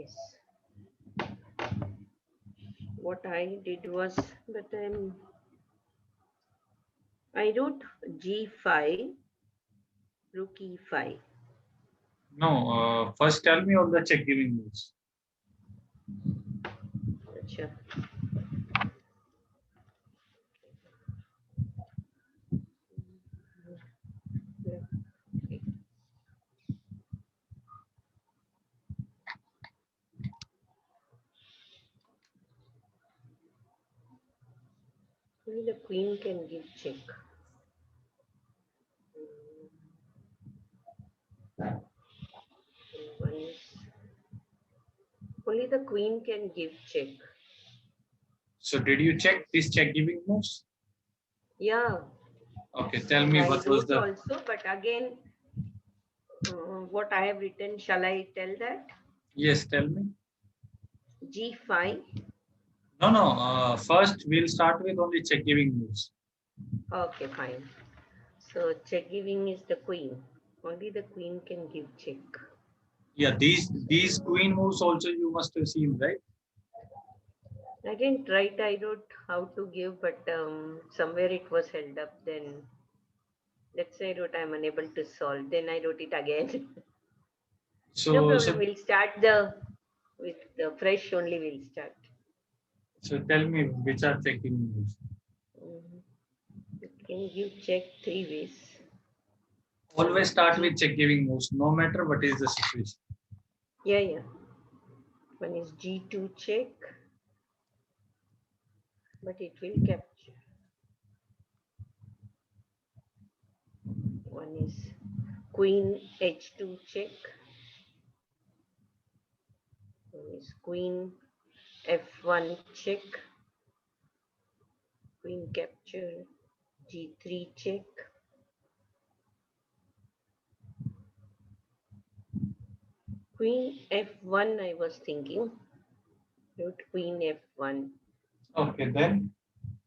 Yes. What I did was that I wrote G5, Rook E5. No, first tell me all the check giving moves. Acha. Only the queen can give check. One is only the queen can give check. So did you check these check giving moves? Yeah. Okay, tell me I what was wrote the. also, but again, what I have written, shall I tell that? Yes, tell me. G5. No, no. First, we'll start with only check giving moves. Okay, fine. So check giving is the queen. Only the queen can give check. Yeah, these queen moves also you must have seen, right? I didn't write. I wrote how to give, but somewhere it was held up. Then let's say I wrote I'm unable to solve. Then I wrote it again. No So, problem. so, We'll start with the fresh only. We'll start. so tell me which are check giving moves. You can give check three ways. Always start with check giving moves, no matter what is the situation. Yeah, yeah. One is G2 check, but it will capture. One is Queen H2 check. One is Queen F1 check. Queen capture. G3 check. Queen F1 I was thinking. Wrote Queen F1. Okay, then.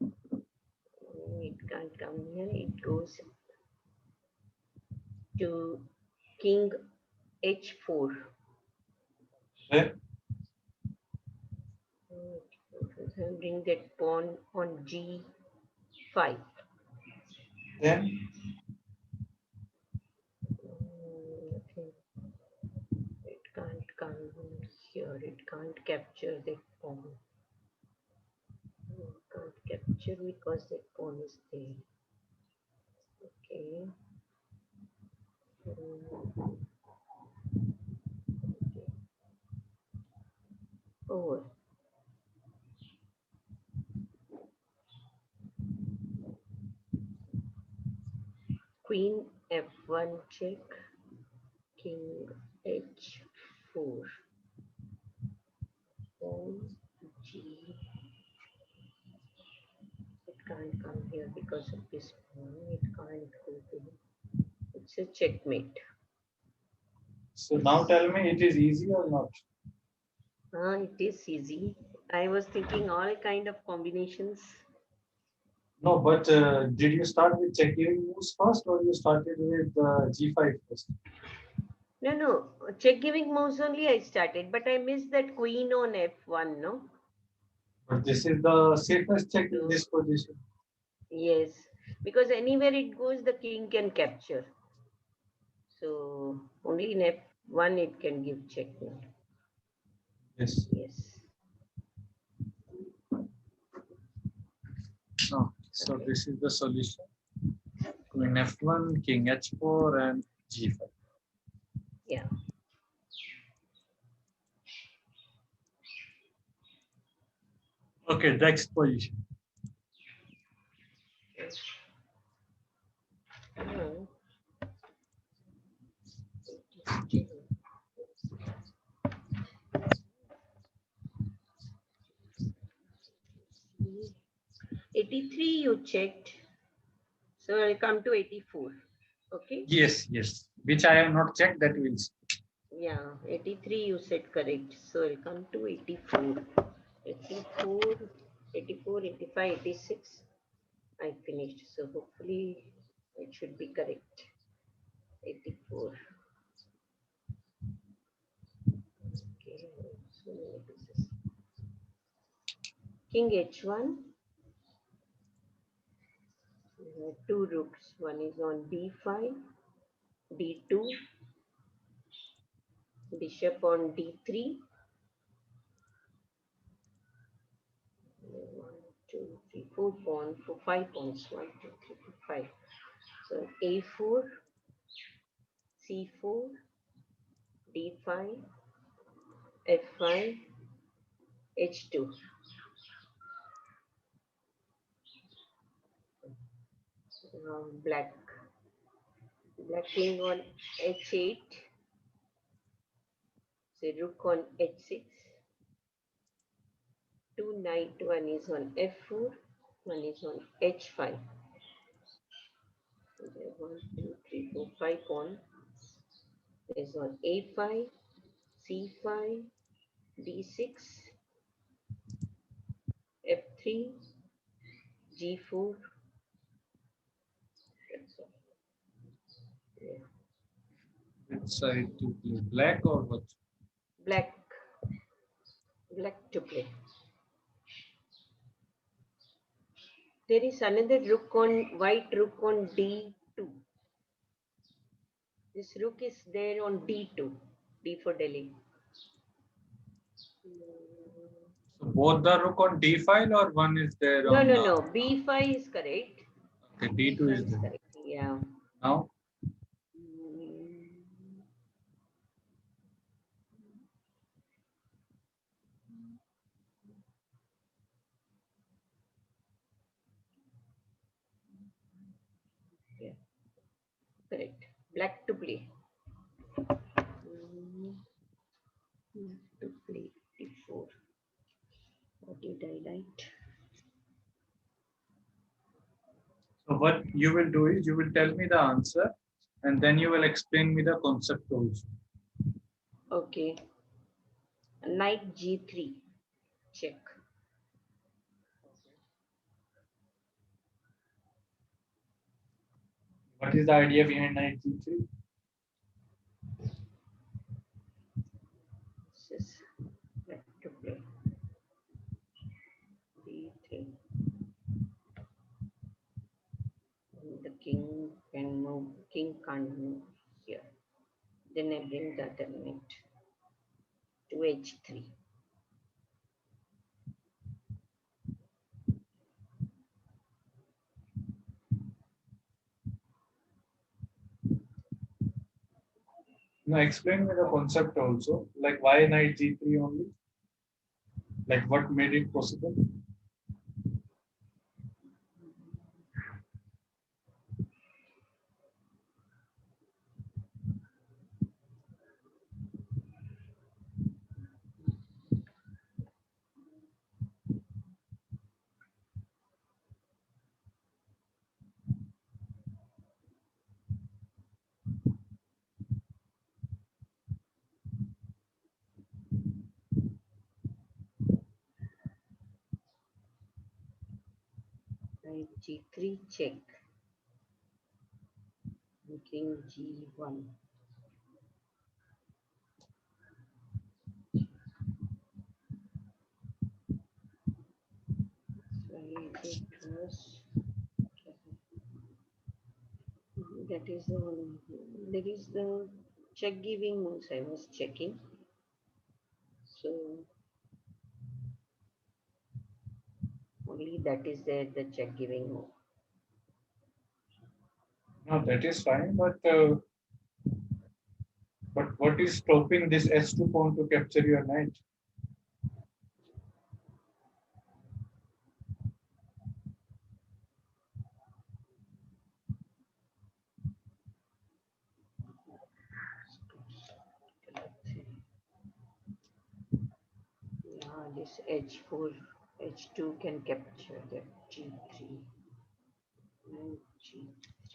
It can't come here. It goes to King H4. Then. Bring that pawn on G5. Then. It can't come here. It can't capture that pawn. It can't capture because that pawn is there. Okay. Okay. Over. Queen F1 check. King H4. Pawn G. It can't come here because of this pawn. It can't go there. It's a checkmate. So now tell me, it is easy or not? It is easy. I was thinking all kind of combinations. No, but did you start with check giving moves first, or you started with G5 first? No, no. Check giving moves only I started, but I missed that queen on F1, no? But this is the safest check in So, this position. yes. Because anywhere it goes, the king can capture. So only in F1 it can give checkmate. Yes. Yes. No. So Okay. this is the solution. Queen F1, King H4, and G5. Yeah. Okay, next position. Hmm. 83 you checked. So I'll come to 84. Okay. Yes, yes. Which I have not checked, that will. Yeah, 83 you said correct. So I'll come to 84. 84, 84, 85, 86. I finished. So hopefully it should be correct. 84. Okay. So many pieces. King h1. Two rooks. One is on d5, d2, bishop on d3. 1, 2, 3, 4 pawns, 5 pawns. 1, 2, 3, 4, 5. So a4, c4, d5, f5, h2. Black king on h8. So rook on h6. Two knight, one is on f4, one is on h5. So there 1, 2, 3, 4, 5 pawn is on a5, c5, d6, f3, g4. That's all. Yeah. Which side to play? Black or what? Black to play. There is another rook on white rook on d2. This rook is there on d2. D for Delhi. So both the rook on d file or one is there No, on? no. b5 is correct. Okay, d2 is B5 is there. correct. Yeah. Now, Yeah. Correct. Black to play. Black to play d4. What did I write? so what you will do is you will tell me the answer and then you will explain me the concept also. Okay. Knight g3. Check. What is the idea behind knight g3? This is black to play. d3. The king can move. King can't move here. Then I bring the other knight to h3. Now explain me the concept also. Like why knight g3 only? Like what made it possible? Knight g3 check. King g1. So it was that is the one. There is the check giving moves I was checking. So only that is there, the check giving move. No, that is fine, but what is stopping this s2 pawn to capture your knight? Yeah, this h4, h2 can capture that g3. And g3.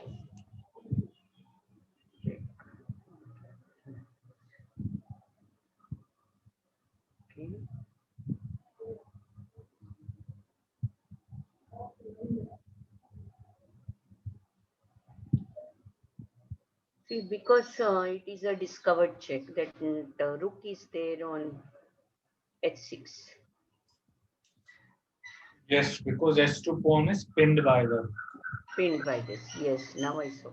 Okay. See, because it is a discovered check that the rook is there on h6. Yes, because h2 pawn is pinned by the. Pinned by this. Yes, now I saw.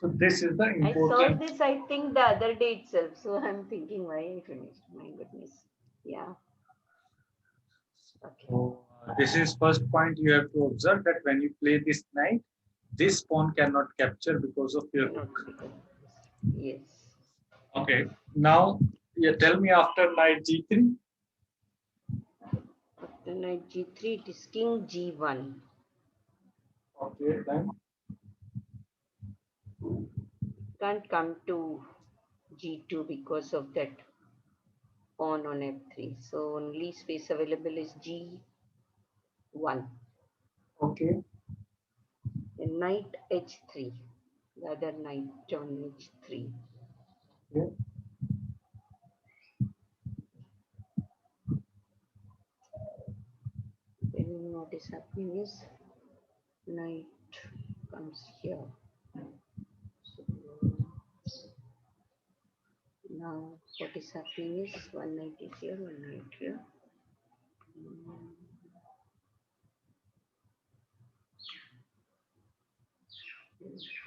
So this is the I saw important. this, I think, the other day itself. So I'm thinking why I finished. My goodness. Yeah. Okay. So this is first point you have to observe that when you play this knight, this pawn cannot capture because of your Cannot rook. because yes. Okay. Now, yeah, tell me after knight g3. After knight g3, it is king g1. Okay, then. Can't come to g2 because of that pawn on f3. So only space available is g1. Okay. Then knight h3. The other knight on h3. Okay. Then what is happening is knight comes here. So now what is happening is one knight is here, one knight here.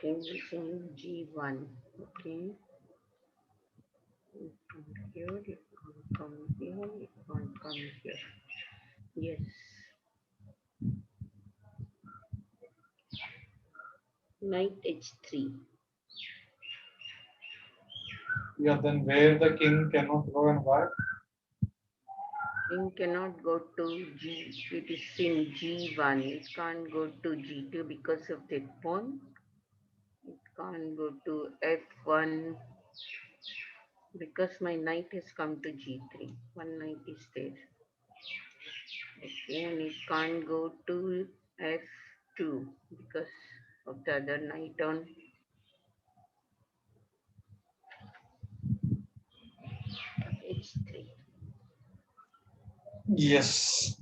King is on g1. Okay. It can't here, it can't come here, it can't come here. Yes. Knight h3. Yeah, then where the king cannot go and why? King cannot go to g. It is in g1. It can't go to g2 because of that pawn. It can't go to f1 because my knight has come to g3. One knight is there. Okay, and it can't go to f2 because of the other knight on h3. Yes.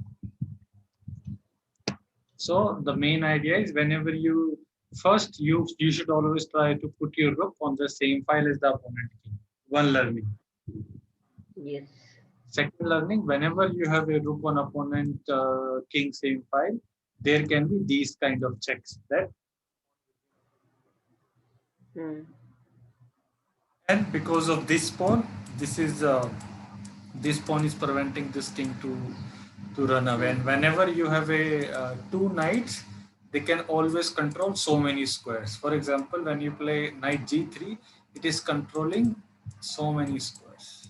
So the main idea is whenever you first you should always try to put your rook on the same file as the opponent king. One learning. Yes. Second learning, whenever you have a rook on opponent king same file, there can be these kind of checks that, Hmm. and because of this pawn, this pawn is preventing this king to run away. And whenever you have a two knights, they can always control so many squares. For example, when you play knight g3, it is controlling so many squares.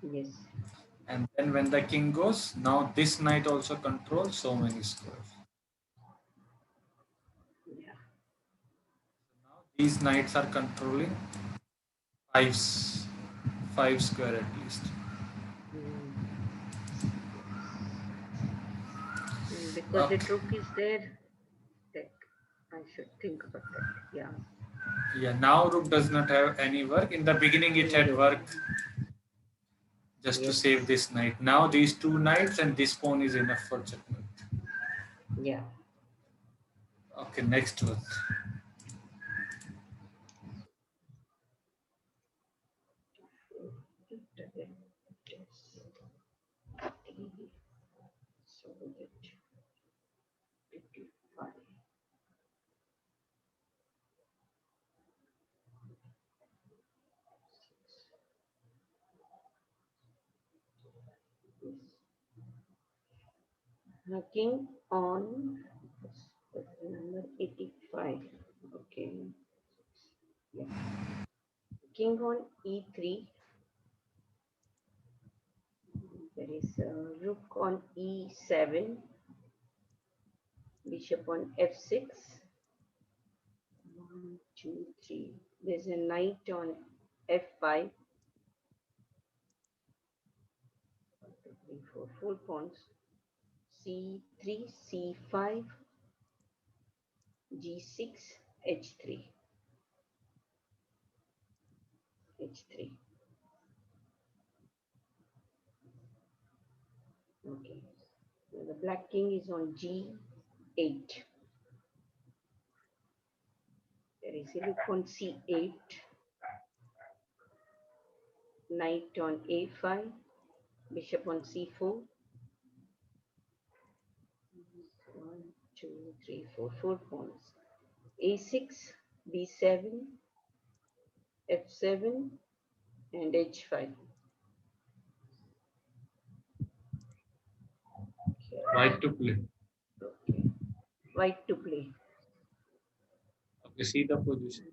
Yes. And then when the king goes, now this knight also controls so many squares. Yeah. Now these knights are controlling five, five square at least. Hmm. Because the Okay. rook is there, that I should think about that. Yeah. Yeah, now rook does not have any work. In the beginning, it Any had rook. work just to Yes. save this knight. Now these two knights and this pawn is enough for checkmate. Yeah. Okay, next one. So that 55. King on number 85. Okay. Yeah. King on e3. There is a rook on e7. Bishop on f6. One, two, three. There's a knight on f5. One, two, three, four. Four pawns. c3, c5, g6, h3, h3. Okay. Now the black king is on g8. There is a rook on c8. Knight on a5, bishop on c4. 1, 2, 3, 4, 4 pawns. a6, b7, f7, and h5. White to play. Okay. White to play. Okay, see the position.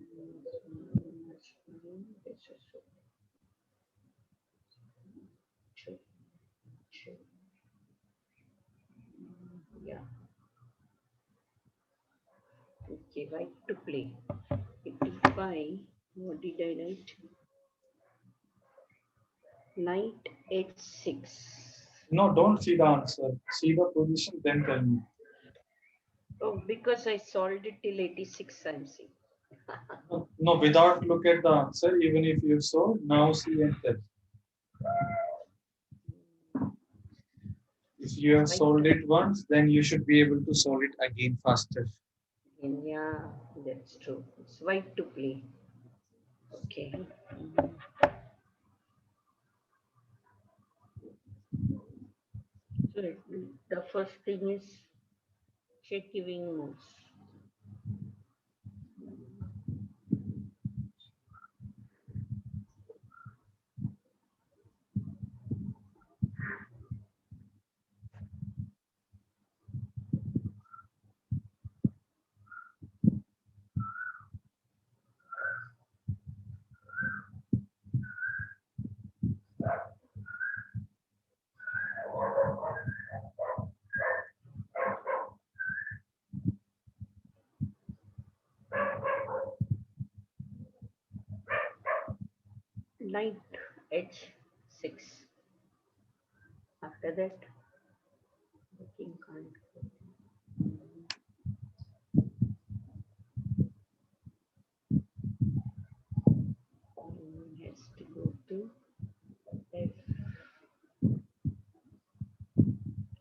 Yeah. Okay, white to play. 85. What did I write? Knight h6. No, don't see the answer. See the position, then tell me. Oh, because I solved it till 86, I'm seeing. No, without look at the answer, even if you saw, now see and tell. If you have solved it once, then you should be able to solve it again faster. Yeah, that's true. It's white to play. Okay. So the first thing is check giving moves. Knight h6. After that, the king can't go. Has to go to f.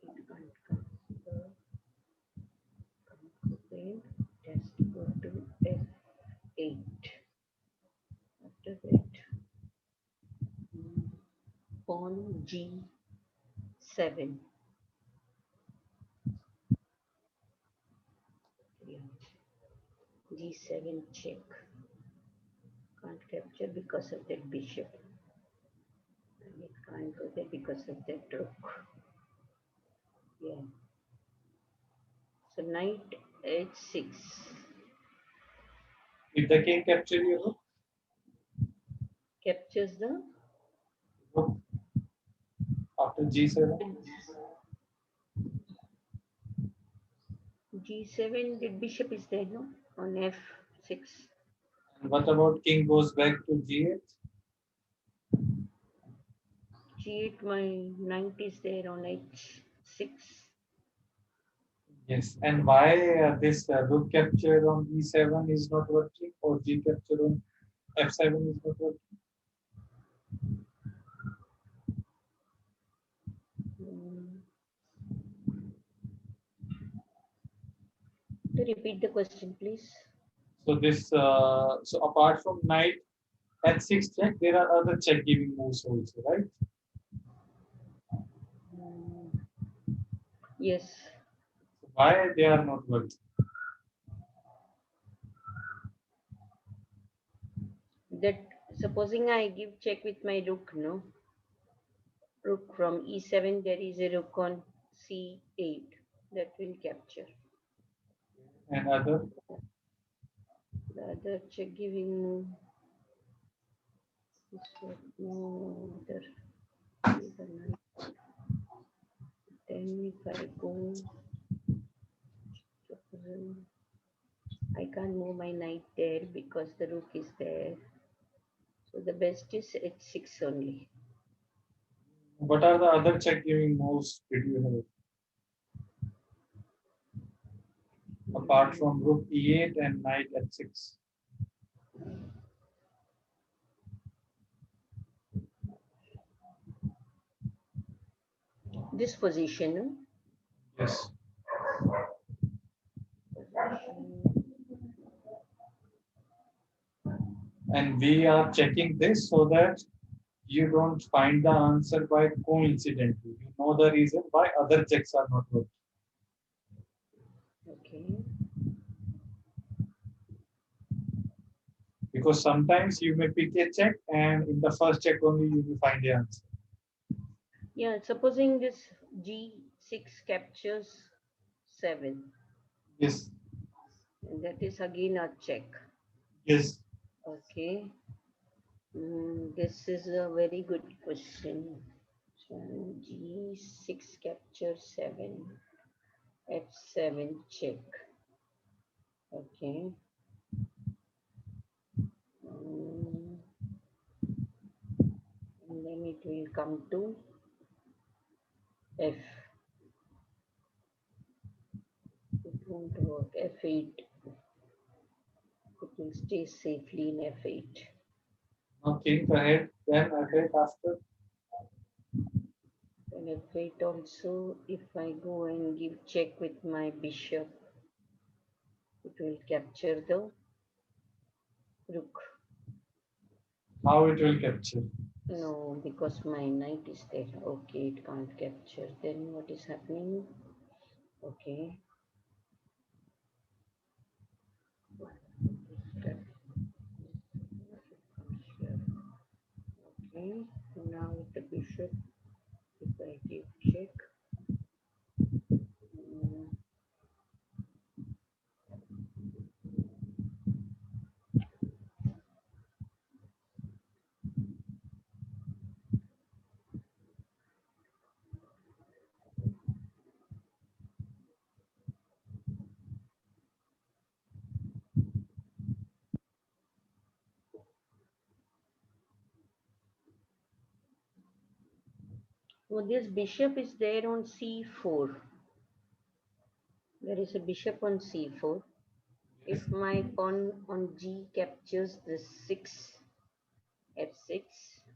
It can't come here. Then it has to go to f8. After that, pawn g7. Yeah. g7 check. Can't capture because of that bishop. And it can't go there because of that rook. Yeah. So knight h6. If the king capture your rook, Captures the rook after g7, g7. The bishop is there, no? On f6. and what about king goes back to g8? g8, my knight is there on h6. Yes, and why this rook capture on e7 is not working, or g capture on f7 is not working? To repeat the question, please. So this, so apart from knight h6 check, there are other check giving moves also, right? Yes. So why they are not working? That supposing I give check with my rook, no? Rook from e7, there is a rook on c8 that will capture. And other, The other check giving move is what? No other. Then if I go, I can't move my knight there because the rook is there. So the best is h6 only. what are the other check giving moves did you have? Apart from rook e8 and knight h6. This position, no? Yes. And we are checking this so that you don't find the answer by coincidentally. You know the reason why other checks are not working. Okay. Because sometimes you may pick a check and in the first check only you will find the answer. Yeah, supposing this G6 captures 7, Yes. and that is again a check. Yes. Okay. This is a very good question. G6 capture 7, F7 check. Okay. And then it will come to F. It won't work. F8. It will stay safely in F8. Okay, go ahead. Then F8 after. And F8 also, if I go and give check with my bishop, it will capture the rook. How it will capture? No, because my knight is there. Okay, it can't capture. Then what is happening? Okay. Okay, now with the bishop, if I give check, oh, this bishop is there on c4. There is a bishop on c4. If my pawn on g captures the 6, f6,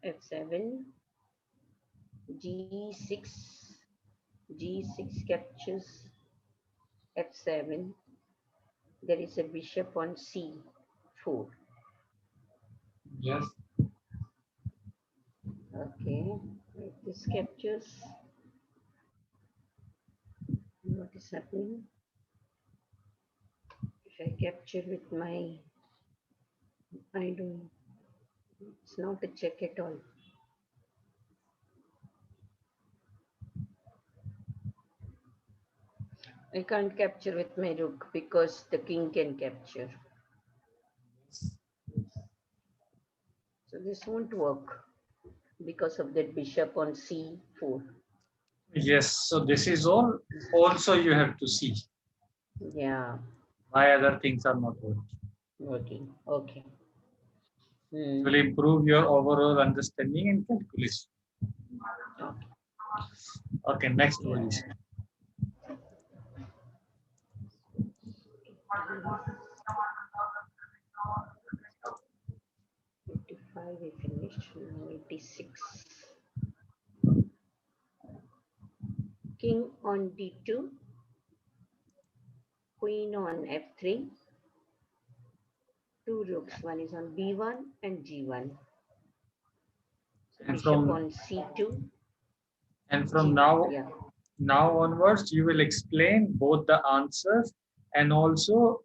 f7, g6, g6 captures f7, there is a bishop on c4. Yes. Okay, if this captures, what is happening? If I capture with my, I don't, it's not a check at all. I can't capture with my rook because the king can capture. So this won't work because of that bishop on c4. Yes, so this is all also you have to see Yeah, why other things are not working. working. Okay. It will improve your overall understanding and calculation. Okay. Okay, next Yeah. position. 85 we finished, now 86. King on d2, queen on f3, two rooks, one is on b1 and g1. So And bishop from on c2. G1, yeah. now onwards, you will explain both the answers and also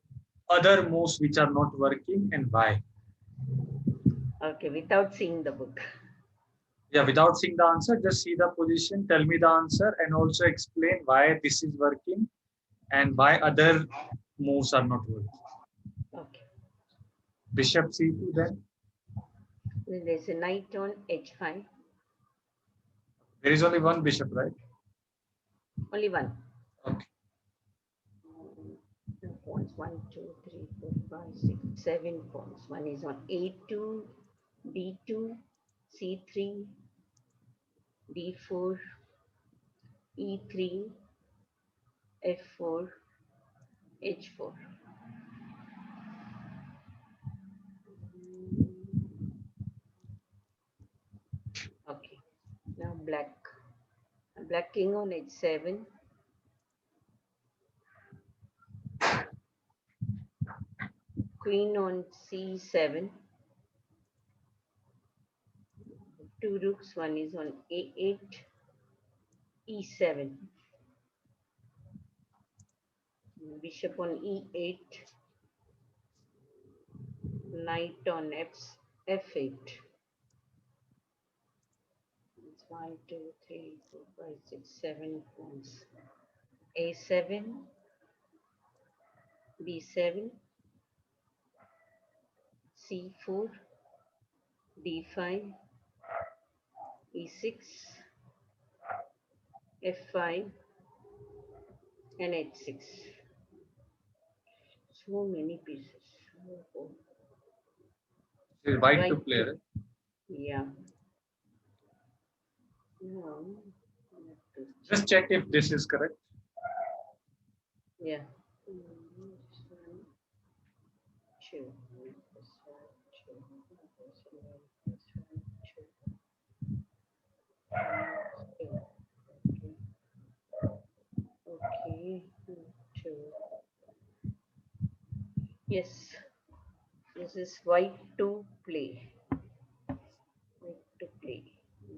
other moves which are not working and why. Okay, without seeing the book. Yeah, without seeing the answer, just see the position, tell me the answer, and also explain why this is working and why other moves are not working. Okay. Bishop c2 then. Then there's a knight on h5. There is only one bishop, right? Only one. Okay. Pawns 1, 2, 3, 4, 5, 6, 7 pawns. One is on a2, b2, c3, d4, e3, f4, h4. Okay. Now black king on h7. Queen on c7. two rooks. One is on A8, E7. Bishop on E8. Knight on F8. It's 1, 2, 3, 4, 5, 6, 7 pawns. A7, B7, C4, D5, E6, F5, and H6. So many pieces. Oh, It is white right to play, right? yeah. No, I have to Just check if this is correct. yeah. This one, two. This one, two. This one, this one, two. Okay. Okay. Two. Yes. This is white to play. White to play.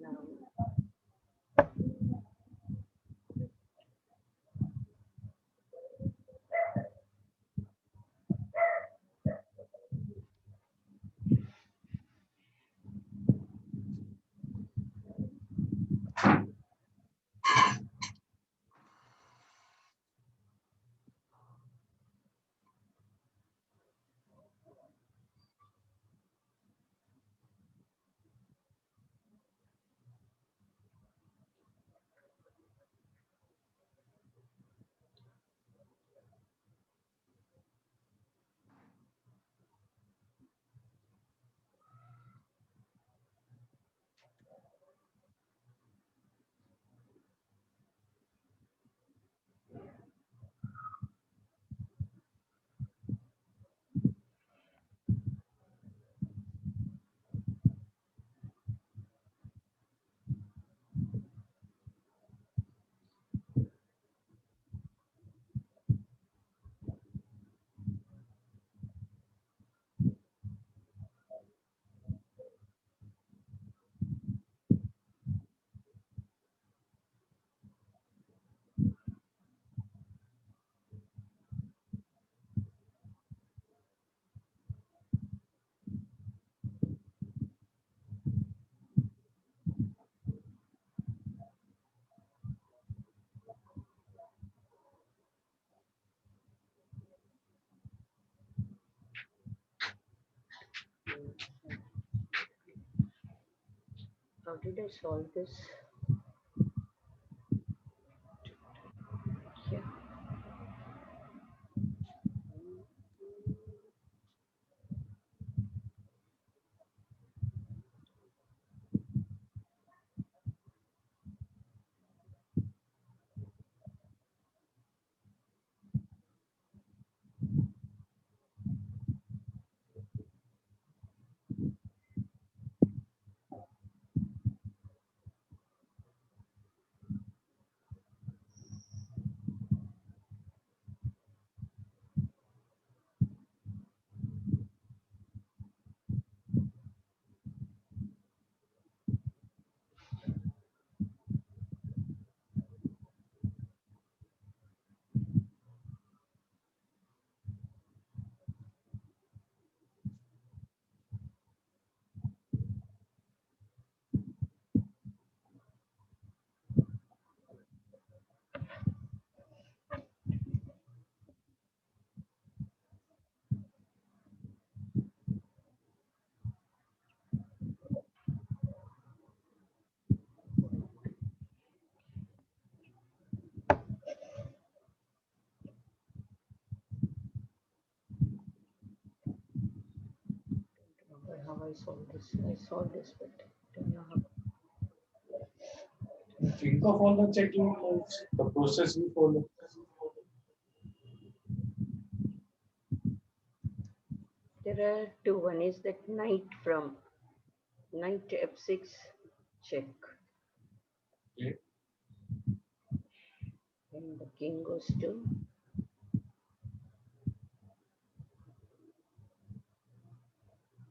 Now. How did I solve this? Yeah. How I solved this. I solved this, but don't know how. Think of all the checking moves, the process we follow. There are two. One is that knight from knight to F6 check. Okay. And the king goes to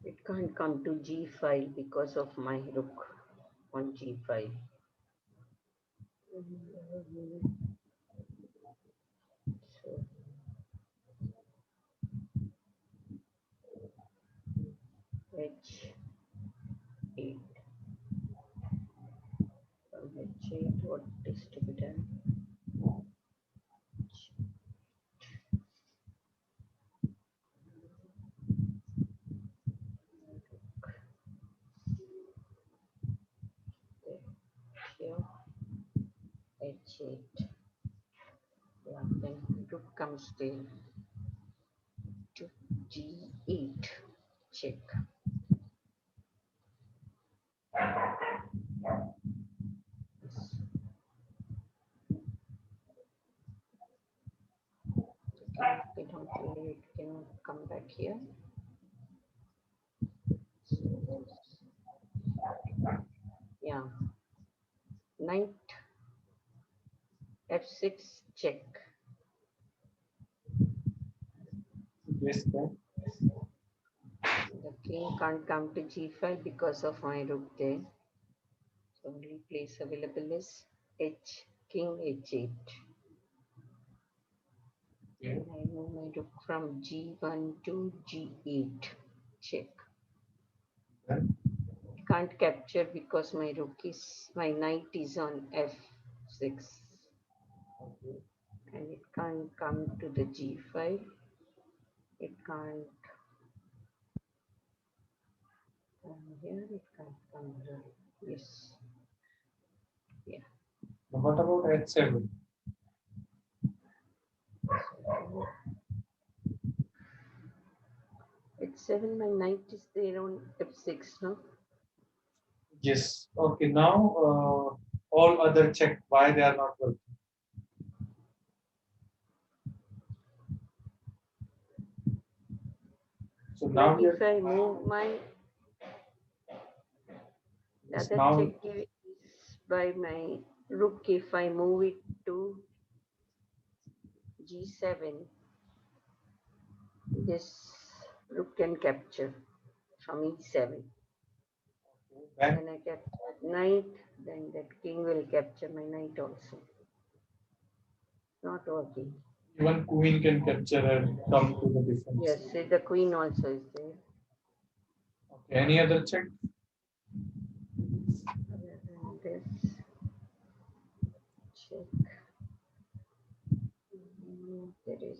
it can't come to G file because of my rook. on g5. So h8. From h8, what is to be done? Here, h8. Yeah, then rook comes there to g8. Check. We don't really, it can come back here. So, yeah, knight f6 check. Yes, sir. The king can't come to g5 because of my rook there. So only place available is king h8. Okay. And I move my rook from g1 to g8. Check. Then Can't capture because my knight is on f6. And it can't come to the g5. It can't come here. It can't come here. Yes. Yeah. now what about h7? h7, my knight is there on f6, no? Yes. Okay. Now all other check why they are not working. So now But we if are I move my yes, other now check is by my rook, if I move it to g7, this rook can capture from e7. when When I capture knight, then that king will capture my knight also. Not working. even queen can capture and come to the defense. Yes, see, the queen also is there. Okay. Any other check? Other than this, check. There is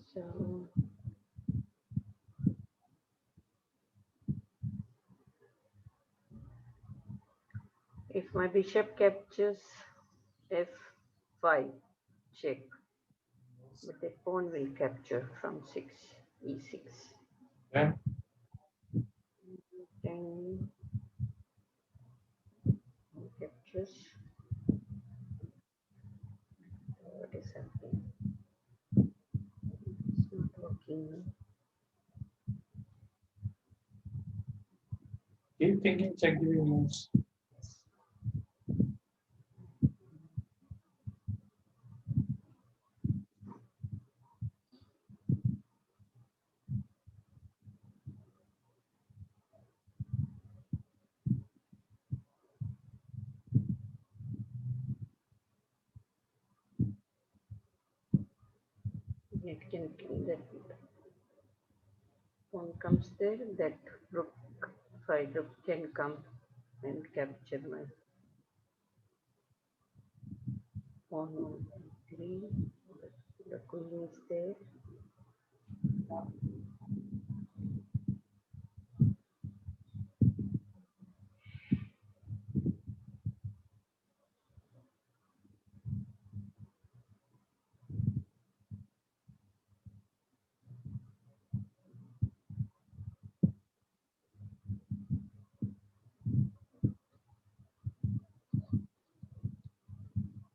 if my bishop captures f5, check. But the pawn will capture from e6. Then Then captures. What is happening? It's not working. keep thinking check giving moves. It can that pawn comes there. That rook, 5 rook can come and capture my pawn on 3. The queen is there.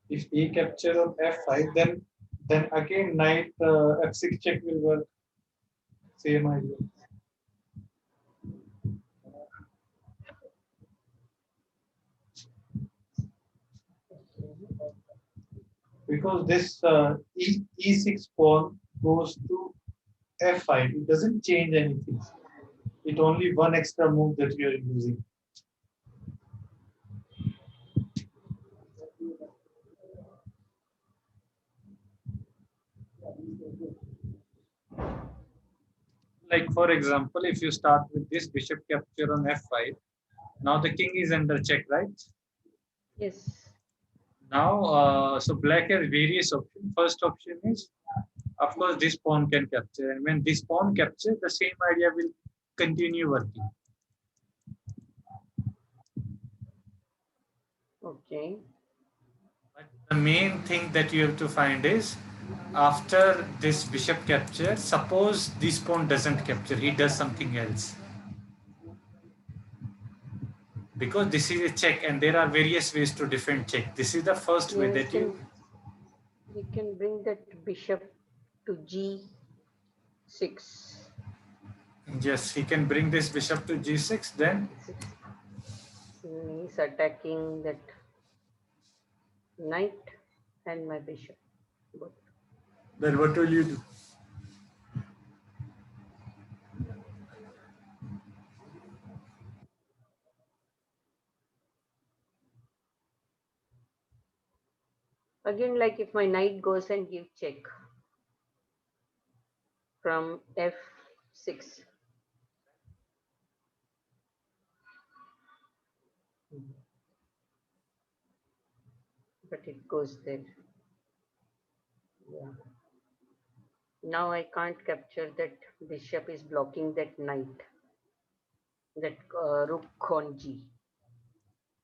If E capture on F5, then again knight F6 check will work. Same idea. Because this E6 pawn goes to F5, it doesn't change anything. It only one extra move that you are using. Like for example, if you start with this bishop capture on f5, now the king is under check, right? Yes. Now, so black has various options. First option is, of course, this pawn can capture, and when this pawn captures, the same idea will continue working. Okay. But the main thing that you have to find is, after this bishop capture, suppose this pawn doesn't capture, he does something else. Because this is a check, and there are various ways to defend check. This is the first way Yeah, that you. we can bring that bishop to g6. Yes, he can bring this bishop to g6. Then He's attacking that knight and my bishop. Both. then what will you do? Again, like if my knight goes and give check from f6. But it goes there. Yeah. Now I can't capture that bishop is blocking that knight, that rook on g.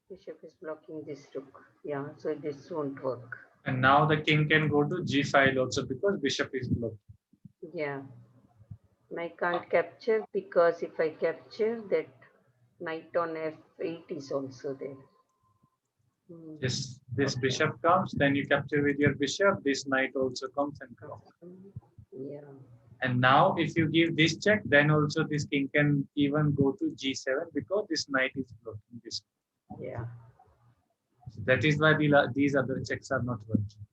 Bishop is blocking this rook. Yeah, so this won't work. And now the king can go to g5 also because bishop is blocked. Yeah. And I can't capture because if I capture that knight on f8 is also there. Yes, this Okay. bishop comes, then you capture with your bishop. This knight also comes and blocks. Yeah. And now, if you give this check, then also this king can even go to g7 because this knight is blocking this. Yeah. So that is why these other checks are not working.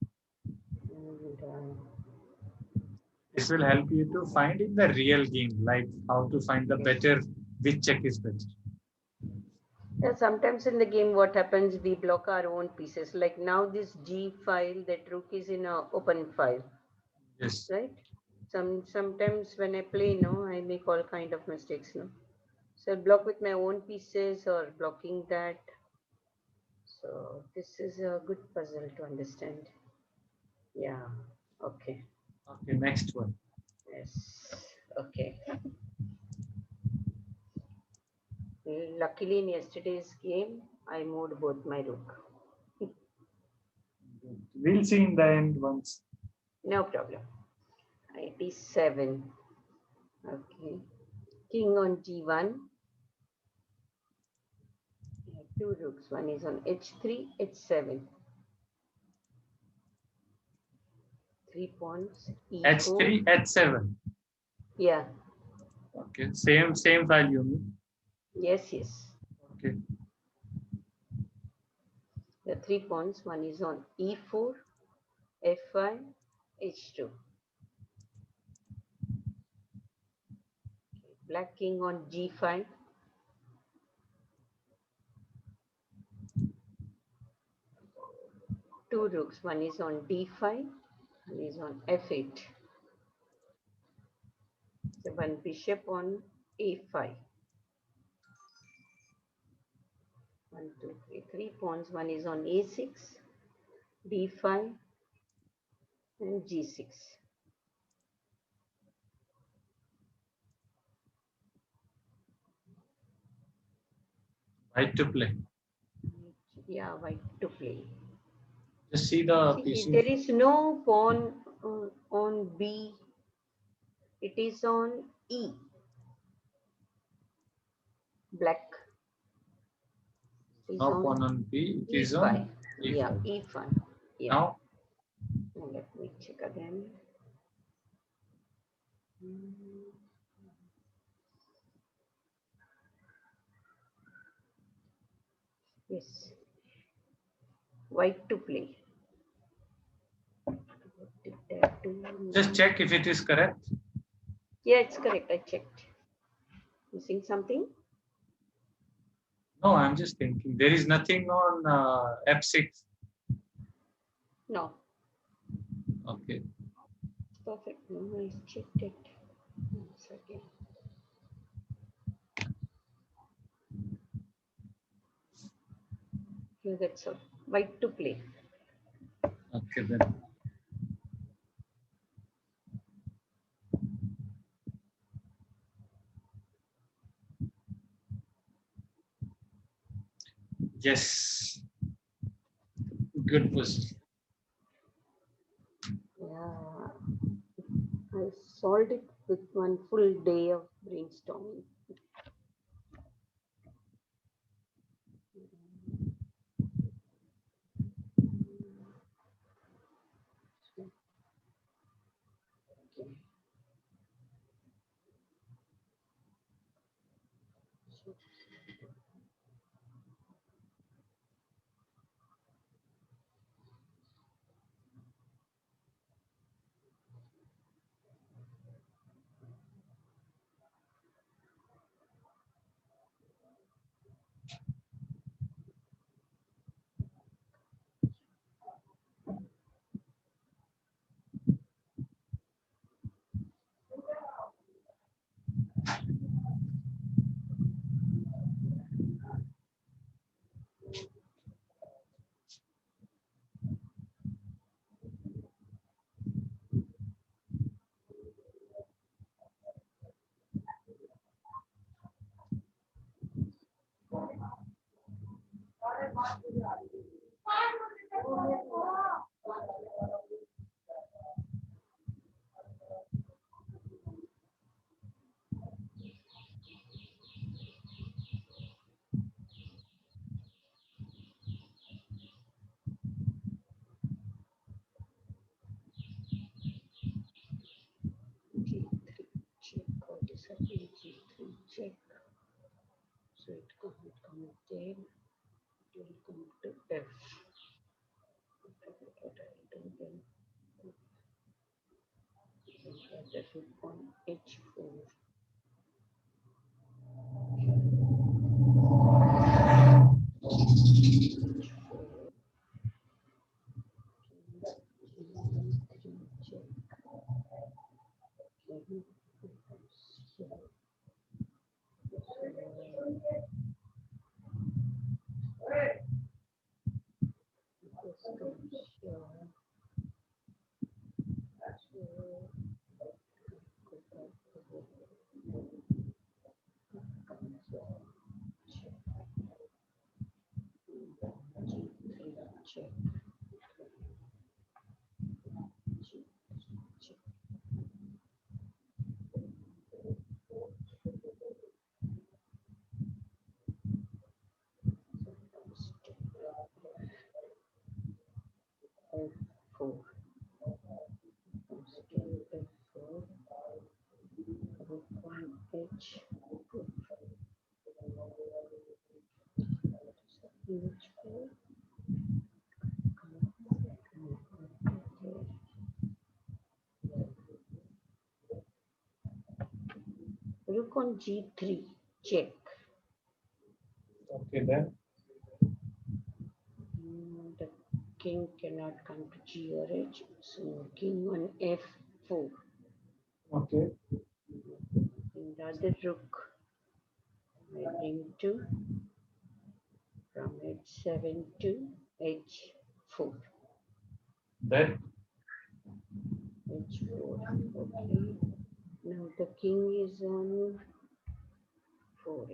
And, This will help you to find in the real game, like how to find the better, which check is better. yeah, sometimes in the game, what happens, we block our own pieces. Like now, this G file, that rook is in a open file, Yes. right? Sometimes when I play, I make all kind of mistakes, So I block with my own pieces or blocking that. So this is a good puzzle to understand. Yeah. Okay. Okay, next one. Yes. Okay. Luckily, in yesterday's game, I moved both my rook. We'll see in the end once. No problem. 87. Okay. King on g1. Two rooks. One is on h3, h7. 3 pawns. e4. h3, h7. Yeah. Okay, same value. Yes, yes. Okay. The 3 pawns. One is on e4, f5, h2. Black king on g5. Two rooks. One is on d5. One is on f8. So one bishop on a5. 1, 2, 3. 3 pawns. One is on a6, d5, and g6. White to play. Yeah, white to play. Just see the See, pieces. there is no pawn on B. It is on E. Black is No pawn on B. It is on E5. E5. Yeah, E5. Yeah. Now, Let me check again. Yes. White to play. What did that do? just check if it is correct. Yeah, it's correct. I checked. Missing something? No, I'm just thinking. There is nothing on F6. No. Okay. Perfect. No, I checked it. One second. Yeah, that's all. White to play. Okay then. Yes. Good position. Yeah, I solved it with one full day of brainstorming. Okay. So, G3 check. What is happening? G3 check. So it can't come there. It will come to F. What I'll do then? That will on H4. H4. G3 check. Okay. So, this comes here. So, go back to the comes here. Check. G3 check. G3 check. So it comes to F4. Comes to F4. Rook on H4. H4. Rook on G3 check. Okay then. The king cannot come to G or H, so king on F4. Okay. And the other rook I bring to from H7 to H4. Then. H4. Okay. Now the king is on 4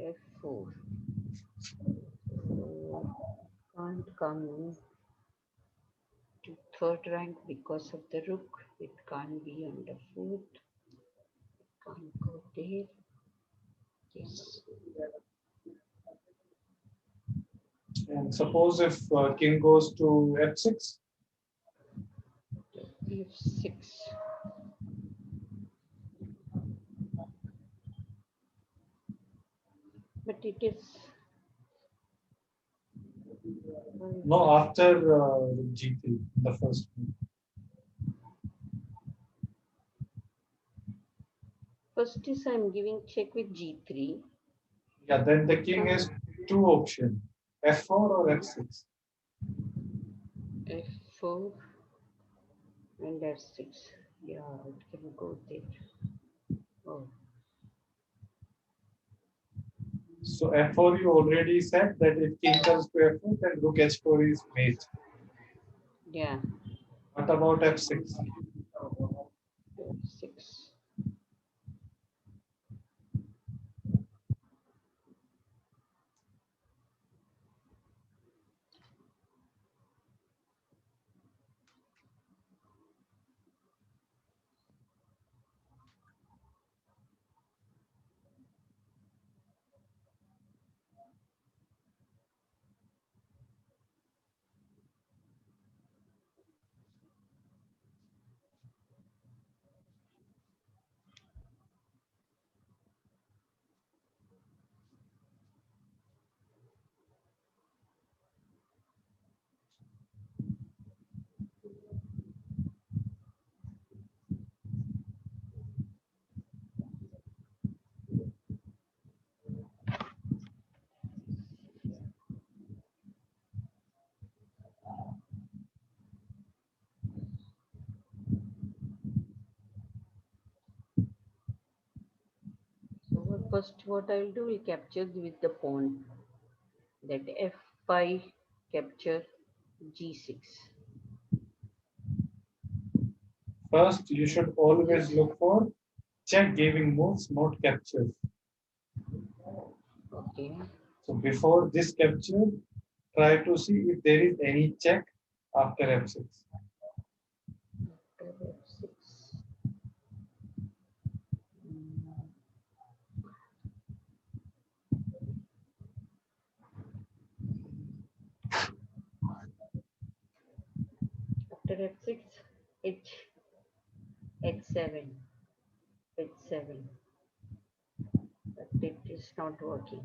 F4. So can't come to third rank because of the rook. It can't be on the fourth. Can't go there. Yes. And suppose if king goes to f6. F6. But it is No, after g3, the first one. first is I'm giving check with G3. Yeah, then the king has two options, f4 or f6. F4 and F6. Yeah, it can go there. Oh. So F4 you already said that if king comes to F4, then rook H4 is mate. Yeah. What about F6? F6. So first what I'll do, will capture with the pawn. That F5 capture G6. First, you should always This, look for check giving moves, not captures. okay. So before this capture, try to see if there is any check after F6. After F6. Mm, After F6, H7, H7. But it is not working.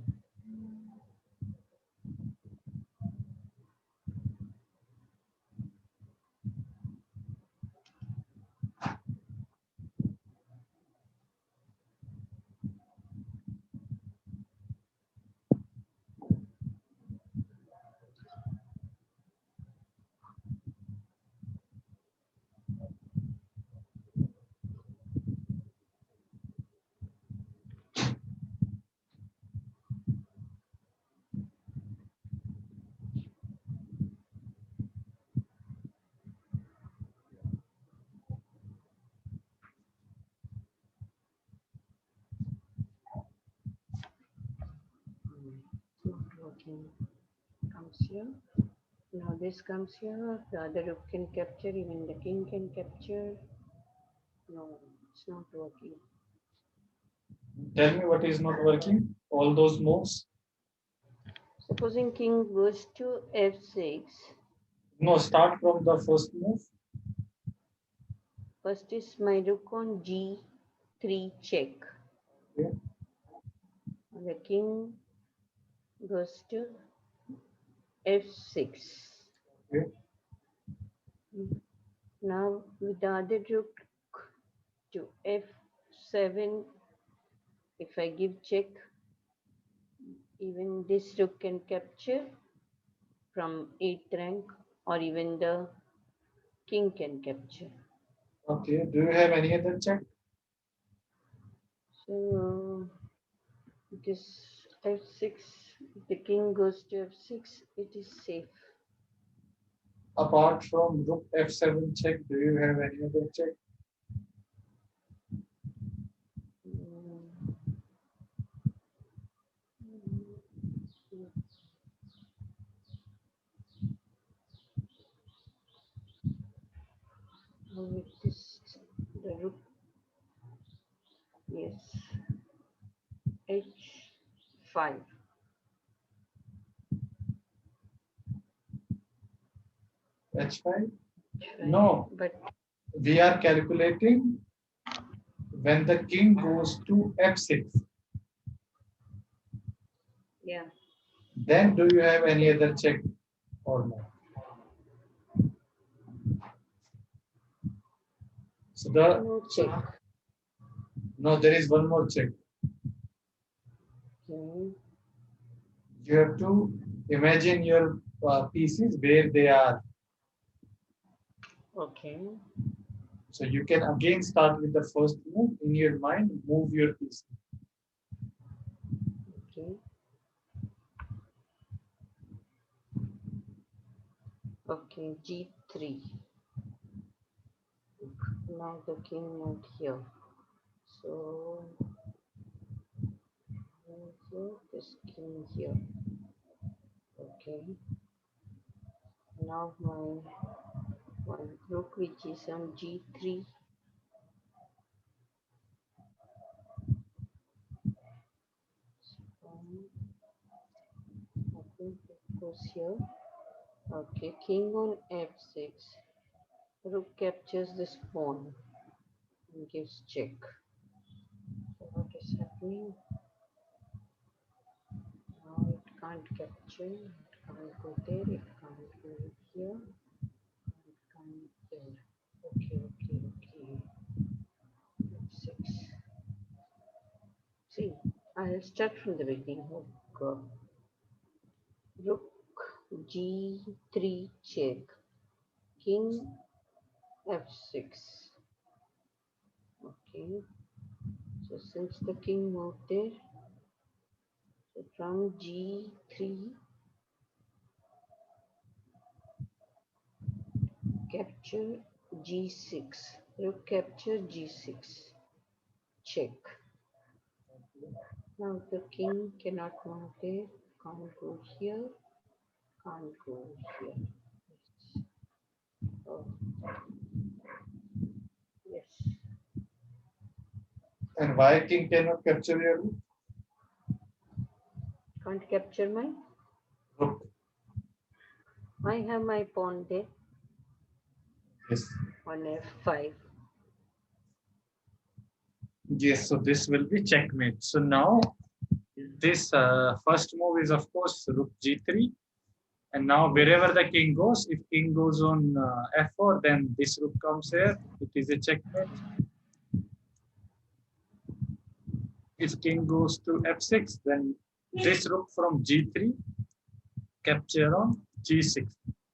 It's not working. Comes here. Now this comes here. The other rook can capture. Even the king can capture. No, it's not working. Tell me what is not working. All those moves. Supposing king goes to F6. No, start from the first move. First is my rook on G3 check. Okay. The king goes to F6. Okay. Now with the other rook to F7, if I give check, even this rook can capture from 8th rank, or even the king can capture. Okay. Do you have any other check? So this F6, the king goes to F6, it is safe. Apart from rook F7 check, do you have any other check? Mm, With this, the rook, yes, H5. H5? H5. No. But We are calculating when the king goes to F6. yeah, Then do you have any other check or no? So no check. no, there is one more check. Okay. You have to imagine your pieces where they are. Okay. So you can again start with the first move in your mind, move your piece. Okay. Okay, G3. Now the king moved here. So here, this king here. Okay. Now my one rook which is on G3. I think it goes here. Okay, king on F6. Rook captures this pawn and gives check. So what is happening? Now it can't capture, it can't go there, it can't go here, it can't there. Okay. F6. See, I'll start from the beginning. Rook G3 check. King F6. Okay. So since the king moved there, so from G3 capture G6. Rook capture G6. Check. Now the king cannot move there. Can't go here. Can't go here. Yes. Oh, yes. And why king cannot capture your rook? Can't capture my. Rook. I have my pawn there Yes. on F5. Yes, so this will be checkmate. So now this first move is of course rook G3. And now wherever the king goes, if king goes on F4, then this rook comes here. It is a checkmate. If king goes to F6, then this rook from G3 capture on G6.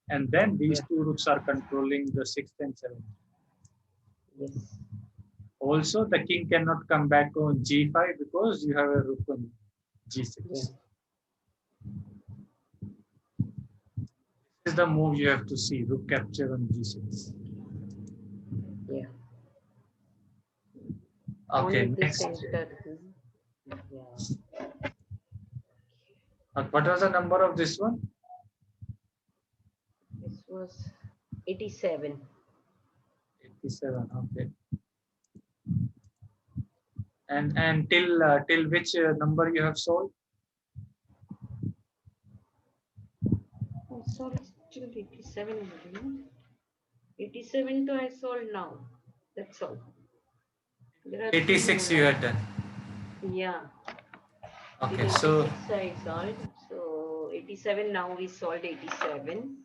And then these Yeah. two rooks are controlling the 6th and 7th. Yes. Also, the king cannot come back on G5 because you have a rook on G6. Yeah. This is the move you have to see, rook capture on G6. Yeah. Okay, On the next. center. Yeah. What was the number of this one? This was 87. 87, okay. And till which number you have solved? Oh, sorry, still 87 only. 87 to I solved now. That's all. There are 86 two you more. had done. Yeah. Okay, Till so 86 I solved. So 87 now we solved 87.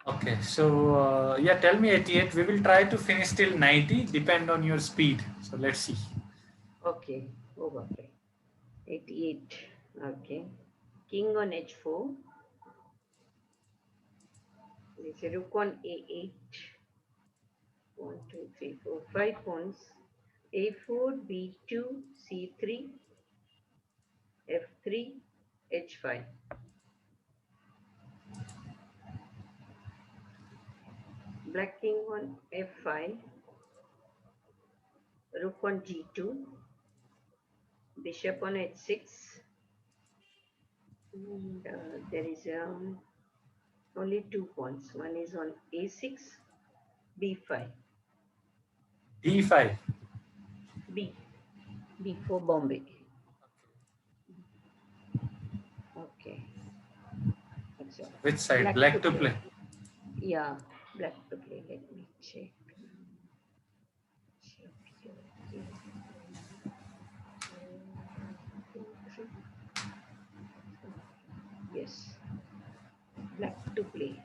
okay, so yeah, tell me 88. We will try to finish till 90, depend on your speed. So let's see. Okay. Okay. 88. Okay. King on H4. This is rook on A8. 1, 2, 3, 4, 5 pawns. A4, B2, C3, F3, H5. Black king on F5. Rook on G2. Bishop on H6. And there is only 2 pawns. One is on A6, B5. D5. B for Bombay. Okay. That's all. Which side? Black to play. Yeah, black to play. Let me check. Yes, black to play.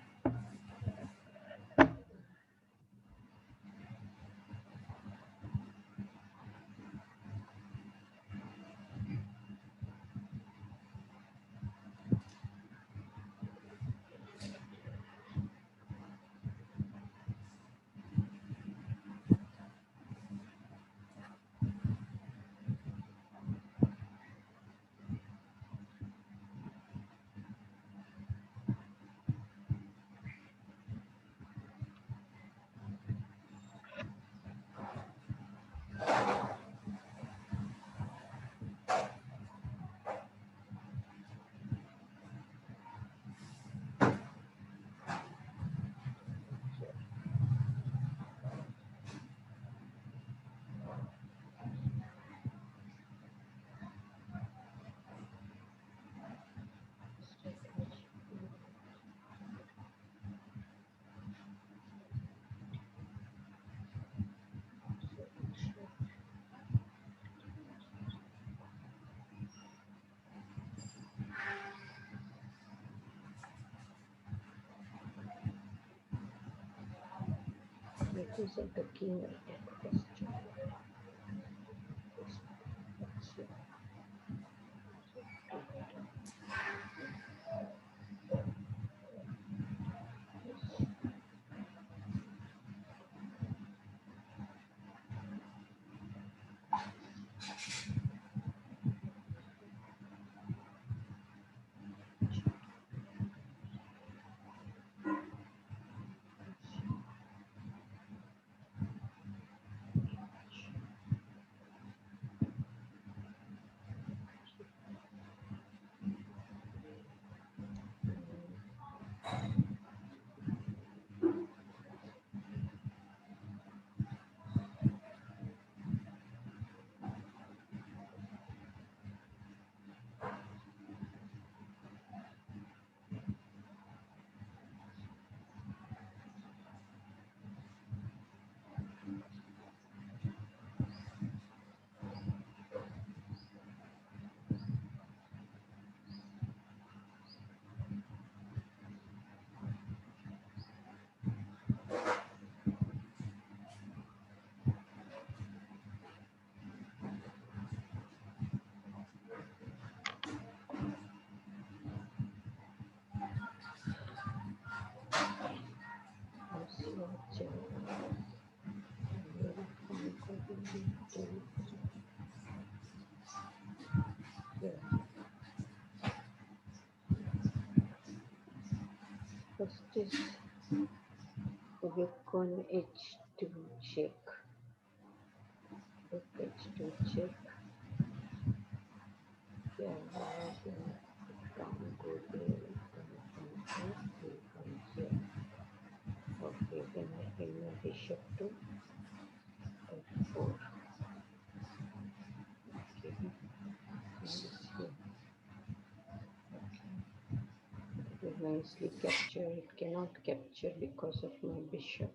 represent the king attack first. First is rook on h2 check. Rook h2 check. Yeah, can't go there. Come here. Come here. Okay, then I bring my bishop to f4. Okay, this here. Okay, it will nicely capture. It cannot capture because of my bishop.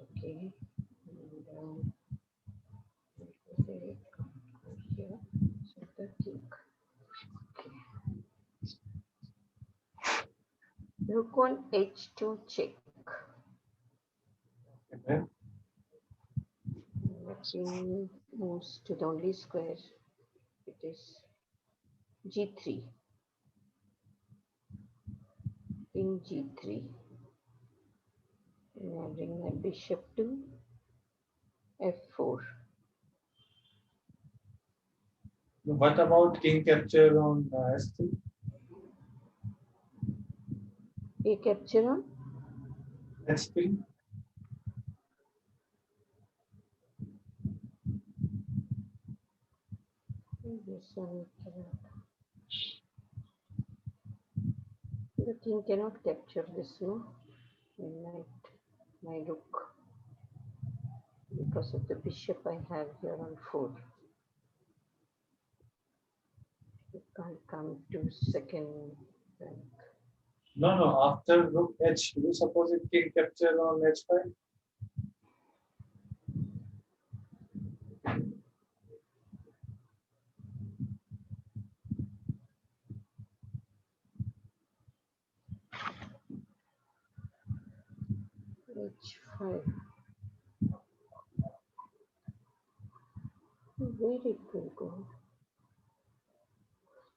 Okay, and there it can't go here. So the king. Okay. Rook on h2 check. Okay. The king moves to the only square. It is g3. King g3. And I bring my bishop to f4. What about king capture on s3? A capture on h3? this one cannot. The king cannot capture this, no? My rook. Because of the bishop I have here on 4. It can't come to second rank. No. After rook h2, suppose if king capture on h5. h5. Where it will go?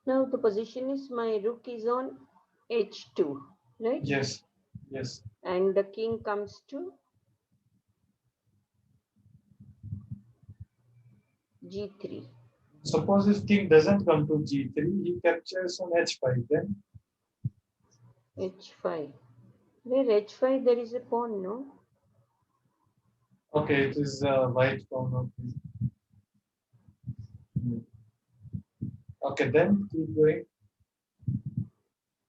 Now the position is my rook is on h2, right? Yes. Yes. And the king comes to g3. Suppose if king doesn't come to g3, he captures on h5 then. h5. Where h5 there is a pawn, no? Okay, it is white pawn. Okay. Okay, then keep going.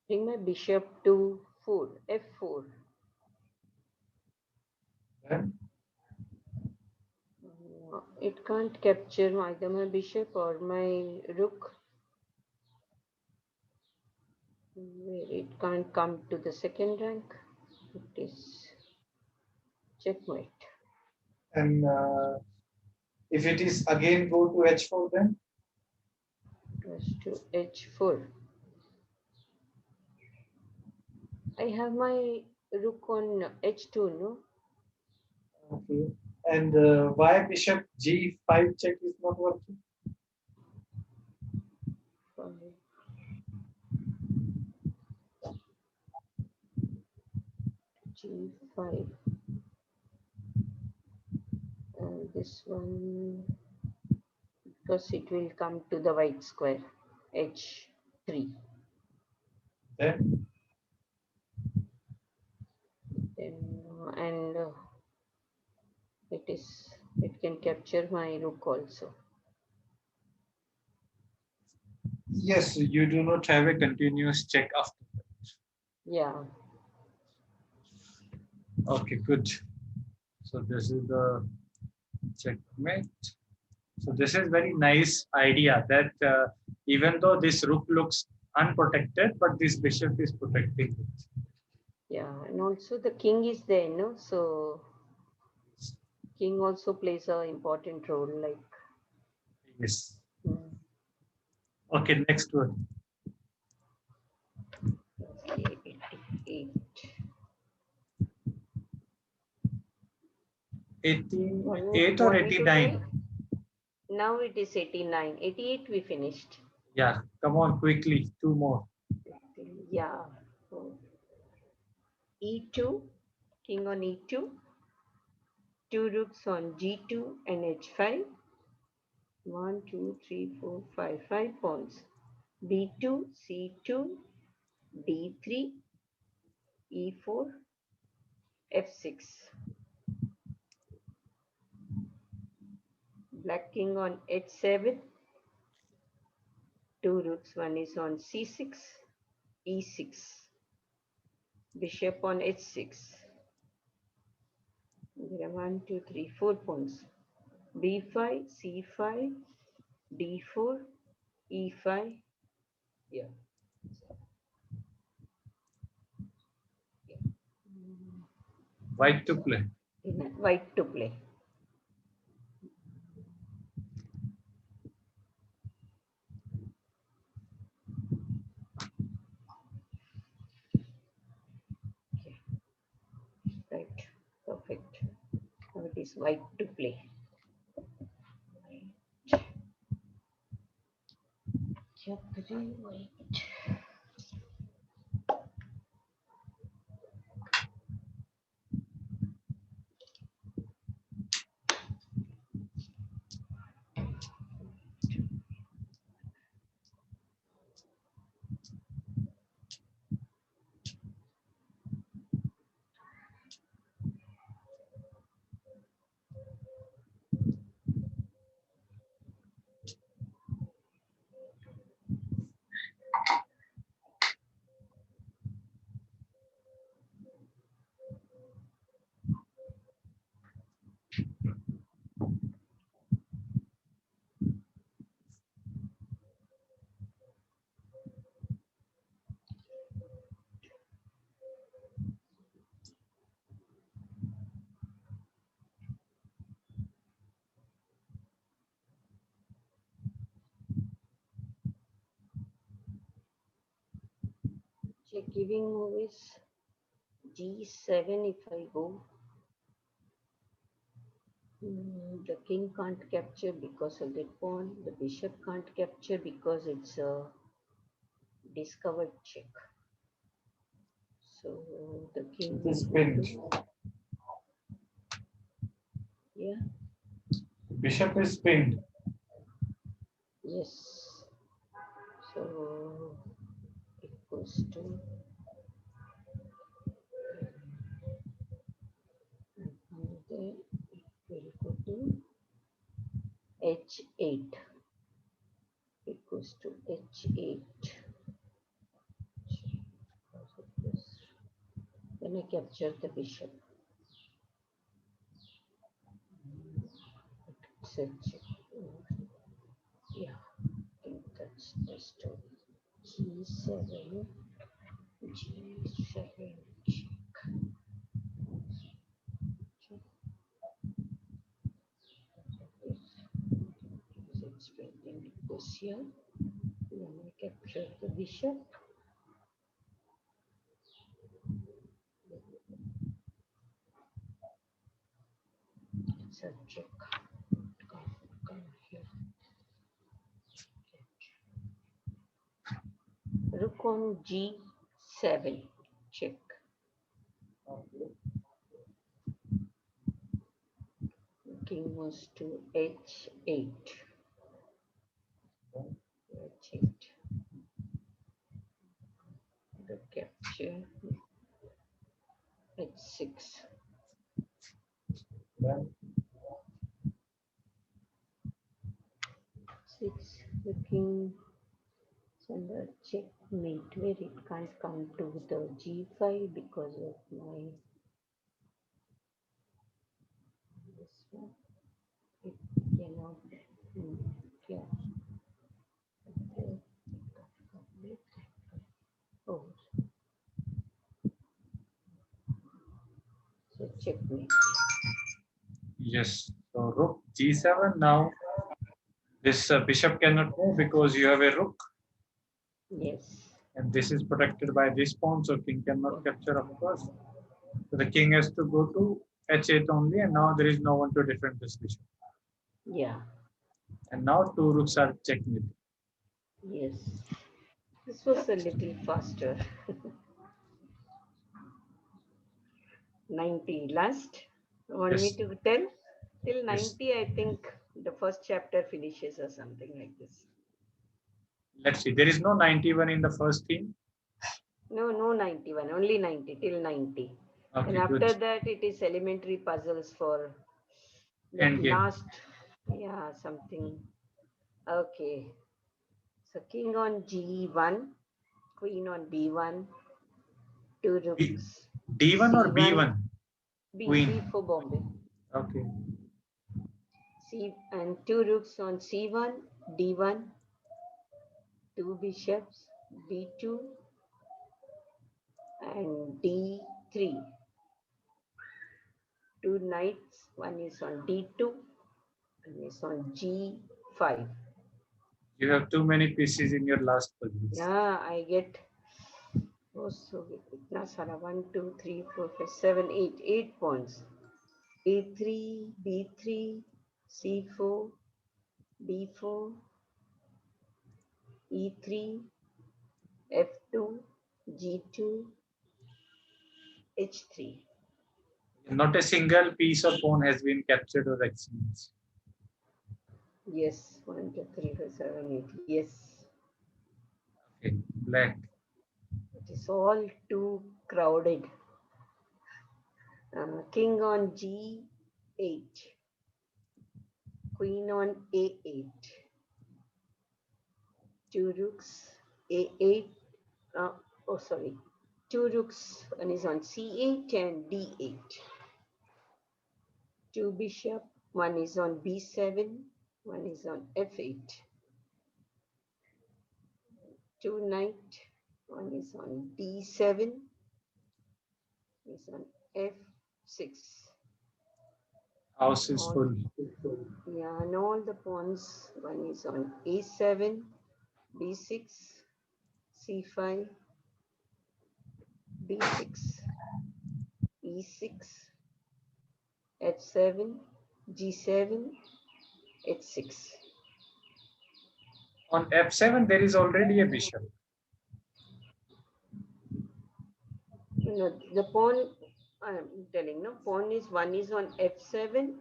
Bring my bishop to 4, f4. Then It can't capture either my bishop or my rook. Where it can't come to the second rank. It is checkmate. and if it is again go to h4, then Goes to h4. I have my rook on h2, no? Okay. And why bishop G5 check is not working? G5. And this one, because it will come to the white square, H3. Then And it can capture my rook also. yes, you do not have a continuous check after that. Yeah. Okay, good. So this is the checkmate. So this is very nice idea that even though this rook looks unprotected, but this bishop is protecting it. Yeah, and also the king is there, no? So king also plays an important role, like. Yes. Hmm. Okay, next one. Okay, 88. 88 or Want me to do 89? it? Now it is 89. 88 we finished. Yeah, come on quickly. Two more. Yeah. So E2, king on E2, two rooks on G2 and H5. 1, 2, 3, 4, 5, 5 pawns. B2, C2, D3, E4, F6. Black king on H7. Two rooks, one is on C6, E6. Bishop on H6. There are 1, 2, 3, 4 pawns. B5, C5, D4, E5. Yeah. White to play. White to play. Okay. Right. Perfect. Now it is white to play. White. Chakri white. Check giving move is G7 if I go. The king can't capture because of that pawn. The bishop can't capture because it's a discovered check. So the king It is will pinned. Yeah. Bishop is pinned. Yes. So it goes to and there it will go to H8. It goes to H8. Then I capture the bishop. Search. Yeah, I think that's the story. G7, G7, check. It's spreading this here. Then I capture the bishop. a check. Come here. Rook on G7. Check. King moves to H8. H8. The capture. H6. Six. The king is under checkmate, where it can't come to the G5 because of my this one. It cannot. Yeah. Oh, so checkmate. Yes. So rook G7 now. This bishop cannot move because you have a rook. Yes. And this is protected by this pawn, so king cannot capture, of course. So the king has to go to H8 only, and now there is no one to defend this bishop. Yeah. And now two rooks are checkmate. Yes. This was a little faster. 90 last. Want me Yes. to tell? Till Yes. 90, I think the first chapter finishes or something like this. Let's see. There is no 91 in the first theme. No, no 91, only 90, till 90. Okay, And after good. that, it is elementary puzzles for the End game. last, yeah, something. Okay. So king on G1, queen on B1, two rooks. D1 or C1, B1? B Queen. for Bombay. Okay. C and two rooks on C1, D1, two bishops, B2 and D3. Two knights, one is on D2, one is on G5. You have too many pieces in your last puzzle. Yeah, I get also 1, 2, 3, 4, 5, 7, 8, 8 points. A3, B3, C4, D4, E3, F2, G2, H3. Not a single piece of pawn has been captured or exchanged. Yes, 1, 2, 3, 4, 7, 8. Yes. Okay, black. It is all too crowded. King on G8. Queen on A8. Two rooks, A8. Oh, sorry. Two rooks, one is on C8 and D8. Two bishop, one is on B7, one is on F8. Two knight, one is on D7, is on F6. House is full. Yeah, and all the pawns, one is on A7, B6, C5, B6, E6, H7, G7, H6. On F7, there is already a bishop. No, the pawn, I'm telling, no, pawn is one is on F7,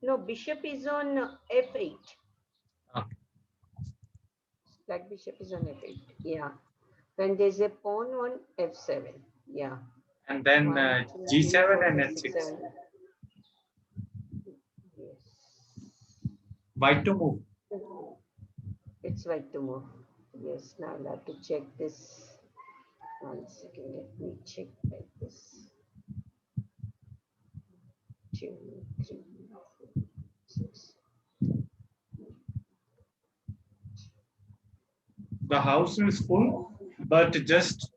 no, bishop is on F8. Okay. Black bishop is on F8, yeah. Then there's a pawn on F7, yeah. And then 1, 2, 3, G7 4, and 5, 6, H6. 7. Yes. White to move. It's white to move. Yes, now I'll have to check this. 1 second, let me check like this. 2, 3, 4, 6. The house is full, but just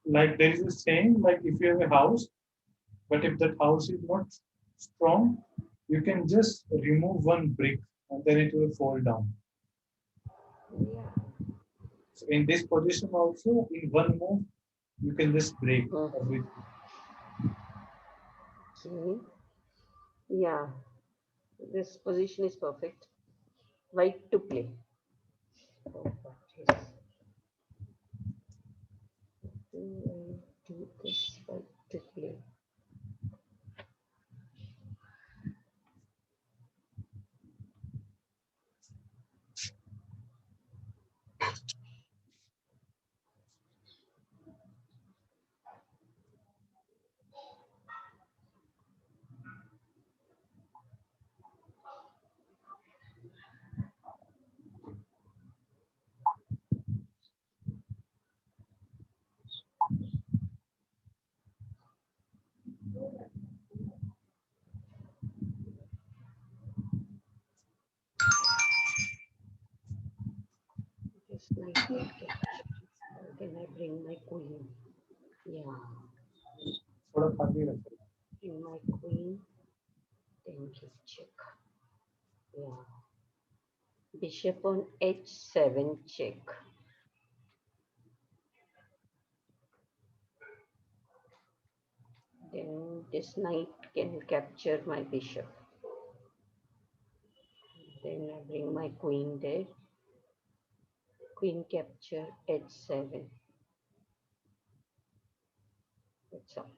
like there is a saying, like if you have a house, but if that house is not strong, you can just remove one brick and then it will fall down. Yeah. So in this position also, in one move, you can just break everything. see. Yeah, this position is perfect. White to play. Oh, what is, do I do this? White to play. This knight will capture. Then I bring my queen. Yeah, थोड़ा खाली रखो. bring my queen. Then give check. Yeah. Bishop on h7 check. Then this knight can capture my bishop. Then I bring my queen there. Queen capture h7. That's all.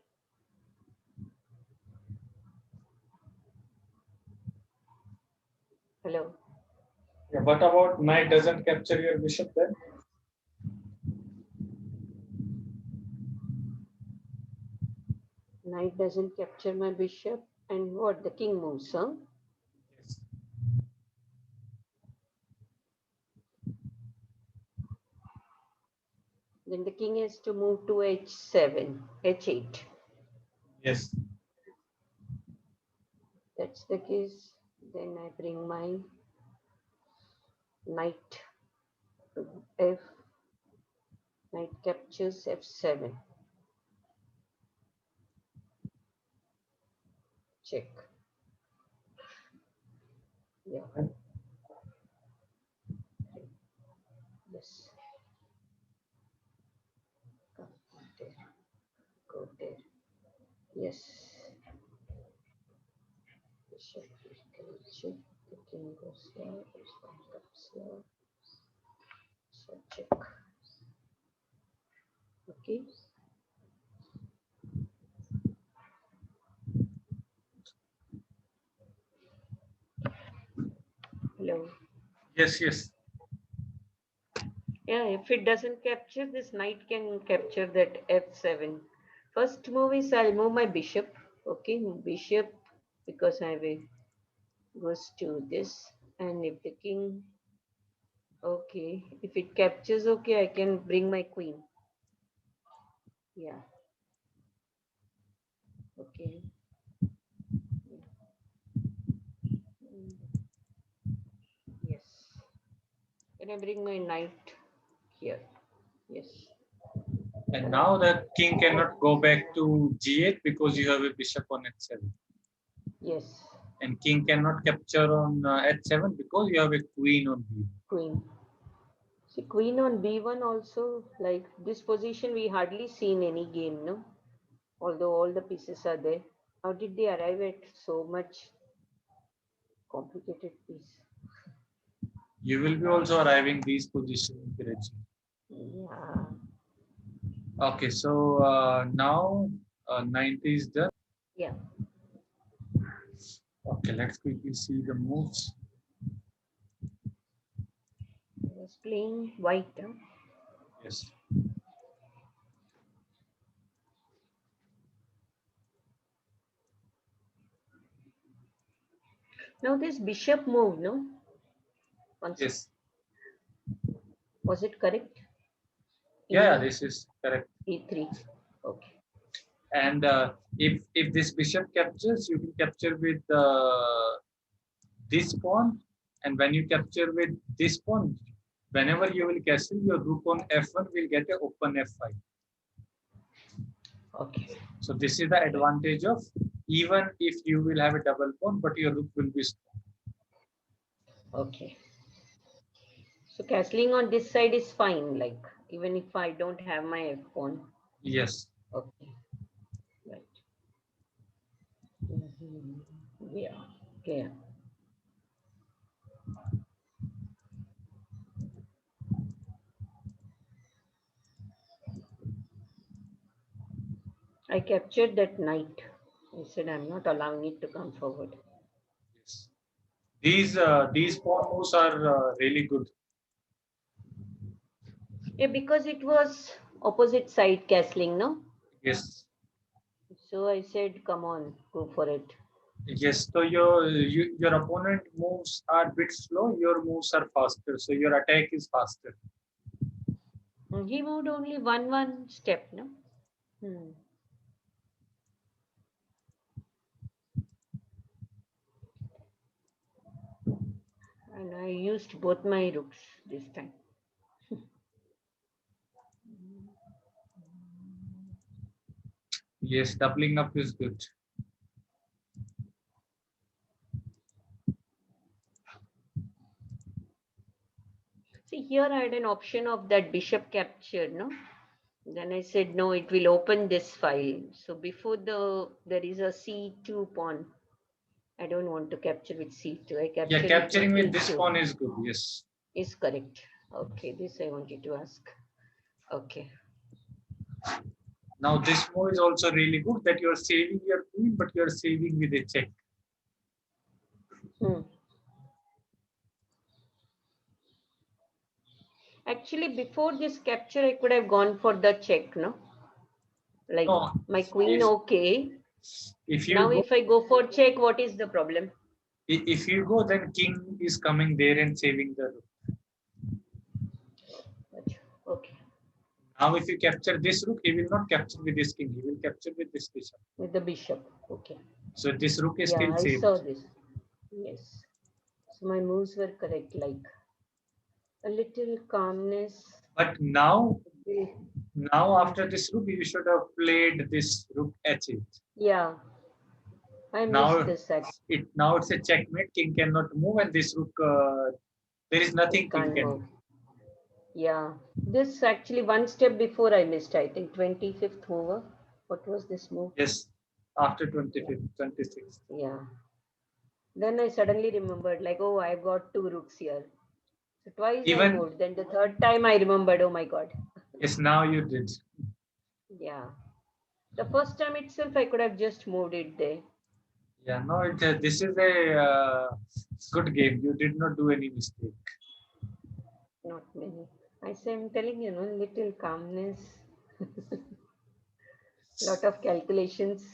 Hello. Yeah, what about knight doesn't capture your bishop then? Knight doesn't capture my bishop. And what? The king moves, huh? Yes. Then the king has to move to h7, h8. Yes. That's the case. Then I bring my knight to f. Knight captures f7. Check. Yeah. Yes. Come there. Go there. Yes. Bishop capture. The king goes here. This one comes here. So check. Okay. Hello. Yes, yes. Yeah, if it doesn't capture, this knight can capture that f7. First move is I'll move my bishop. Okay, bishop, because I will goes to this. And if the king, okay, if it captures, okay, I can bring my queen. Yeah. Okay. Yes. Can I bring my knight here? Yes. And now the king cannot go back to g8 because you have a bishop on h7. Yes. And king cannot capture on h7 because you have a queen on b1. Queen. See, queen on b1 also, like this position we hardly see in any game, no? Although all the pieces are there. How did they arrive at so much complicated piece? You will be also arriving these positions gradually. Yeah. Okay, so now 90 is done. Yeah. Okay, let's quickly see the moves. I was playing white. Huh? Yes. Now this bishop move, no? Once Yes. was it correct? Yeah, this is correct. E3. Okay. And if this bishop captures, you can capture with this pawn, and when you capture with this pawn, whenever you will castle, your rook on f1 will get an open f5. Okay. So this is the advantage of even if you will have a double pawn, but your rook will be strong. Okay. So castling on this side is fine, like even if I don't have my f pawn. Yes. Okay. Right. Yeah. Okay. I captured that knight. I said I'm not allowing it to come forward. Yes. These pawn moves are really good. Yeah, because it was opposite side castling, no? Yes. So I said, come on, go for it. Yes. So your opponent moves are a bit slow. Your moves are faster. So your attack is faster. He moved only one step, no? Hmm. And I used both my rooks this time. Yes, doubling up is good. See, here I had an option of that bishop captured, no? Then I said, no, it will open this file. So before there is a C2 pawn. I don't want to capture with C2. I Yeah, capture with capturing with this E2. pawn is good. Yes. Is correct. Okay, this I wanted to ask. Okay. Now this move is also really good that you are saving your queen, but you are saving with a check. Hmm. Actually, before this capture, I could have gone for the check, no? Like No, my queen, if okay. if you Now, go if I go for check, what is the problem? if you go, then king is coming there and saving the rook. Okay, Now, if you capture this rook, he will not capture with this king. He will capture with this bishop. with the bishop. Okay. So this rook is Yeah, still I saw saved. this. Yes. So my moves were correct, like a little calmness. But now, Eh, now after this rook, you should have played this rook h8. Yeah, I missed Now this act. it's a checkmate. King cannot move, and this rook there is It nothing king can't can move. do. Yeah, this actually one step before I missed, I think 25th over. What was this move? Yes, after Yeah, 25th, 26th. yeah. Then I suddenly remembered, like, oh, I've got two rooks here. So twice I Even moved. Then the third time I remembered, oh my God. yes, now you did. Yeah. The first time itself, I could have just moved it there. Yeah, no, this is a good game. You did not do any mistake. Not many. I say, I'm telling you, no, little calmness, lot of calculations.